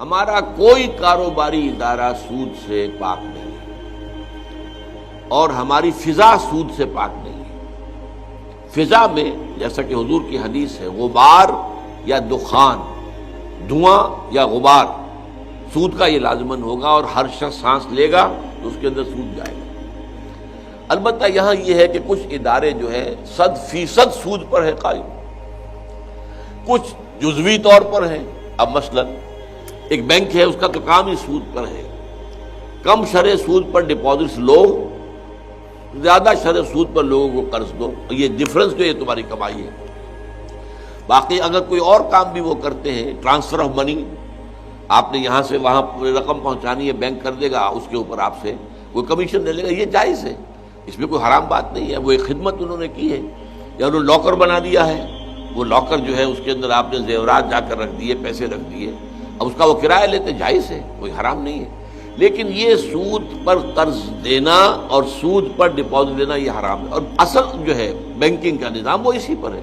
ہمارا کوئی کاروباری ادارہ سود سے پاک نہیں ہے اور ہماری فضا سود سے پاک نہیں ہے۔ فضا میں جیسا کہ حضور کی حدیث ہے، غبار یا دخان، دھواں یا غبار، سود کا یہ لازمن ہوگا، اور ہر شخص سانس لے گا تو اس کے اندر سود جائے گا۔ البتہ یہاں یہ ہے کہ کچھ ادارے جو ہے 100% سود پر ہے قائم، کچھ جزوی طور پر ہیں۔ اب مثلا ایک بینک ہے، اس کا تو کام ہی سود پر ہے، کم شرح سود پر ڈپازٹس لو، زیادہ شرح سود پر لوگوں کو قرض دو، یہ ڈفرنس جو یہ تمہاری کمائی ہے۔ باقی اگر کوئی اور کام بھی وہ کرتے ہیں، ٹرانسفر آف منی، آپ نے یہاں سے وہاں رقم پہنچانی ہے، بینک کر دے گا، اس کے اوپر آپ سے کوئی کمیشن لے لے گا، یہ جائز ہے، اس میں کوئی حرام بات نہیں ہے۔ وہ ایک خدمت انہوں نے کی ہے، یا انہوں نے لاکر بنا دیا ہے، وہ لاکر جو ہے اس کے اندر آپ نے زیورات جا کر رکھ دیے، پیسے رکھ دیے، اب اس کا وہ کرایہ لیتے، جائز ہے، کوئی حرام نہیں ہے۔ لیکن یہ سود پر قرض دینا اور سود پر ڈپازٹ لینا یہ حرام ہے، اور اصل جو ہے بینکنگ کا نظام وہ اسی پر ہے۔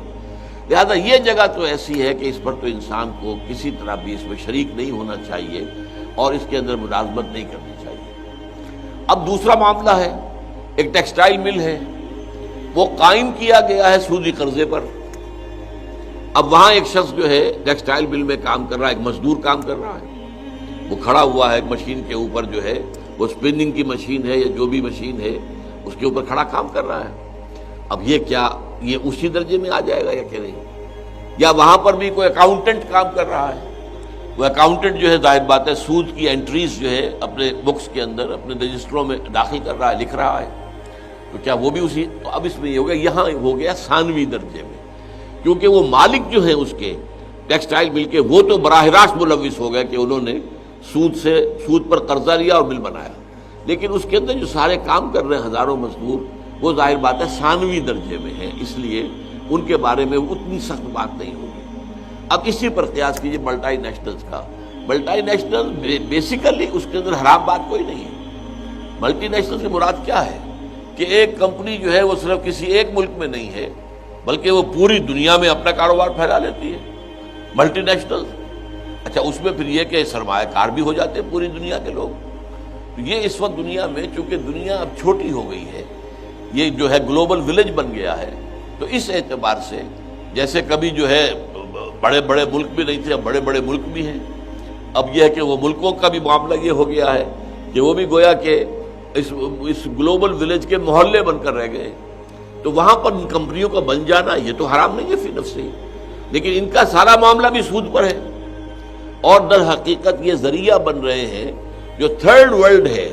لہذا یہ جگہ تو ایسی ہے کہ اس پر تو انسان کو کسی طرح بھی اس میں شریک نہیں ہونا چاہیے اور اس کے اندر ملازمت نہیں کرنی چاہیے۔ اب دوسرا معاملہ ہے، ایک ٹیکسٹائل مل ہے، وہ قائم کیا گیا ہے سودی قرضے پر۔ اب وہاں ایک شخص جو ہے ٹیکسٹائل مل میں کام کر رہا ہے، ایک مزدور کام کر رہا ہے، وہ کھڑا ہوا ہے ایک مشین کے اوپر، جو ہے وہ اسپننگ کی مشین ہے یا جو بھی مشین ہے اس کے اوپر کھڑا کام کر رہا ہے۔ اب یہ کیا یہ اسی درجے میں آ جائے گا یا کہ نہیں؟ یا وہاں پر بھی کوئی اکاؤنٹنٹ کام کر رہا ہے، وہ اکاؤنٹنٹ جو ہے ظاہر بات ہے سود کی انٹریز جو ہے اپنے بکس کے اندر اپنے رجسٹروں میں داخل کر رہا ہے، لکھ رہا ہے، تو کیا وہ بھی اسی؟ اب اس میں یہ ہو گیا، یہاں ہو گیا ثانوی درجے میں، کیونکہ وہ مالک جو ہے اس کے ٹیکسٹائل مل کے، وہ تو براہ راست ملوث ہو گئے کہ انہوں نے سود پر قرضہ لیا اور مل بنایا، لیکن اس کے اندر جو سارے کام کر رہے ہیں ہزاروں مزدور، وہ ظاہر بات ہے ثانوی درجے میں ہیں، اس لیے ان کے بارے میں اتنی سخت بات نہیں ہوگی۔ اب اسی پر قیاس کیجیے ملٹی نیشنلز کا۔ ملٹی نیشنل بیسیکلی اس کے اندر حرام بات کوئی نہیں ہے۔ ملٹی نیشنل سے مراد کیا ہے کہ ایک کمپنی جو ہے وہ صرف کسی ایک ملک میں نہیں ہے، بلکہ وہ پوری دنیا میں اپنا کاروبار پھیلا لیتی ہے ملٹی نیشنل۔ اچھا، اس میں پھر یہ کہ سرمایہ کار بھی ہو جاتے ہیں پوری دنیا کے لوگ۔ تو یہ اس وقت دنیا میں، چونکہ دنیا اب چھوٹی ہو گئی ہے، یہ جو ہے گلوبل ولیج بن گیا ہے، تو اس اعتبار سے جیسے کبھی جو ہے بڑے بڑے ملک بھی نہیں تھے، اب بڑے بڑے ملک بھی ہیں۔ اب یہ ہے کہ وہ ملکوں کا بھی معاملہ یہ ہو گیا ہے کہ وہ بھی گویا کہ اس گلوبل ولیج کے محلے بن کر رہ گئے، تو وہاں پر ان کمپنیوں کا بن جانا یہ تو حرام نہیں ہے فی نفسہ ہی، لیکن ان کا سارا معاملہ بھی سود پر ہے، اور در حقیقت یہ ذریعہ بن رہے ہیں جو تھرڈ ورلڈ ہے،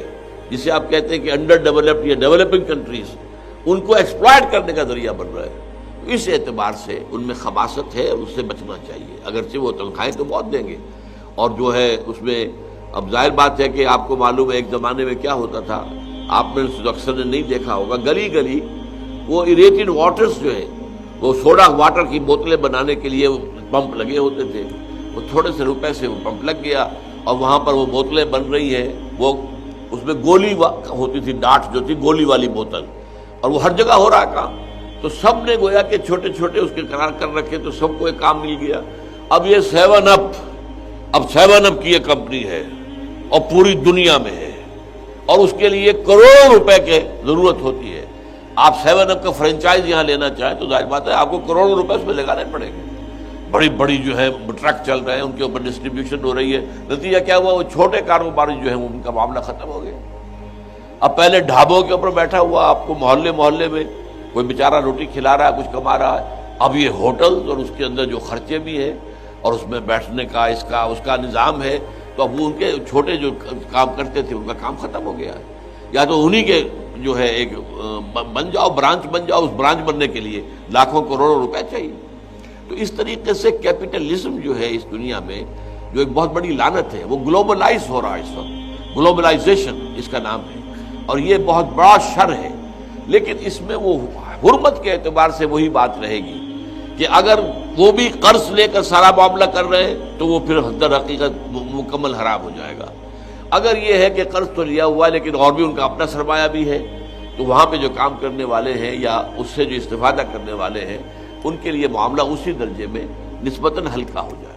جسے آپ کہتے ہیں کہ انڈر ڈیولپڈ یا ڈیولپنگ کنٹریز، ان کو ایکسپلائٹ کرنے کا ذریعہ بن رہا ہے۔ تو اس اعتبار سے ان میں خباثت ہے، اس سے بچنا چاہیے، اگرچہ وہ تنخواہیں تو بہت دیں گے، اور جو ہے اس میں اب ظاہر بات ہے کہ آپ کو معلوم ہے ایک زمانے میں کیا ہوتا تھا، آپ نے اکثر نے نہیں دیکھا ہوگا، گلی گلی وہ ایریٹڈ واٹرز جو ہے، وہ سوڈا واٹر کی بوتلیں بنانے کے لیے پمپ لگے ہوتے تھے، وہ تھوڑے سے روپے سے وہ پمپ لگ گیا اور وہاں پر وہ بوتلیں بن رہی ہیں، وہ اس میں گولی ہوتی تھی، ڈاٹ جو تھی گولی والی بوتل، اور وہ ہر جگہ ہو رہا کام، تو سب نے گویا کہ چھوٹے چھوٹے اس کے قرار کر رکھے، تو سب کو ایک کام مل گیا۔ اب یہ 7 اپ کی یہ کمپنی ہے اور پوری دنیا میں ہے، اور اس کے لیے کروڑوں روپے کی ضرورت ہوتی ہے۔ آپ 7 اپ کا فرنچائز یہاں لینا چاہیں تو ظاہر بات ہے آپ کو کروڑوں روپے اس میں لگانے پڑیں گے، بڑی بڑی جو ہے ٹرک چل رہے ہیں، ان کے اوپر ڈسٹریبیوشن ہو رہی ہے، نتیجہ کیا ہوا، وہ چھوٹے کاروباری جو ہیں ان کا معاملہ ختم ہو گیا۔ اب پہلے ڈھابوں کے اوپر بیٹھا ہوا آپ کو محلے میں کوئی بیچارہ روٹی کھلا رہا ہے، کچھ کما رہا ہے، اب یہ ہوٹل اور اس کے اندر جو خرچے بھی ہیں اور اس میں بیٹھنے کا اس کا نظام ہے، تو اب وہ ان کے چھوٹے جو کام کرتے تھے ان کا کام ختم ہو گیا ہے، یا تو انہی کے جو ہے ایک بن جاؤ، برانچ بن جاؤ، اس برانچ بننے کے لیے لاکھوں کروڑوں روپے چاہیے۔ تو اس طریقے سے کیپٹلزم جو ہے اس دنیا میں جو ایک بہت بڑی لعنت ہے، وہ گلوبلائز ہو رہا ہے اس وقت، گلوبلائزیشن اس کا نام ہے، اور یہ بہت بڑا شر ہے۔ لیکن اس میں وہ حرمت کے اعتبار سے وہی بات رہے گی کہ اگر وہ بھی قرض لے کر سارا معاملہ کر رہے ہیں تو وہ پھر در حقیقت مکمل حرام ہو جائے گا۔ اگر یہ ہے کہ قرض تو لیا ہوا ہے لیکن اور بھی ان کا اپنا سرمایہ بھی ہے، تو وہاں پہ جو کام کرنے والے ہیں یا اس سے جو استفادہ کرنے والے ہیں ان کے لیے معاملہ اسی درجے میں نسبتاً ہلکا ہو جائے۔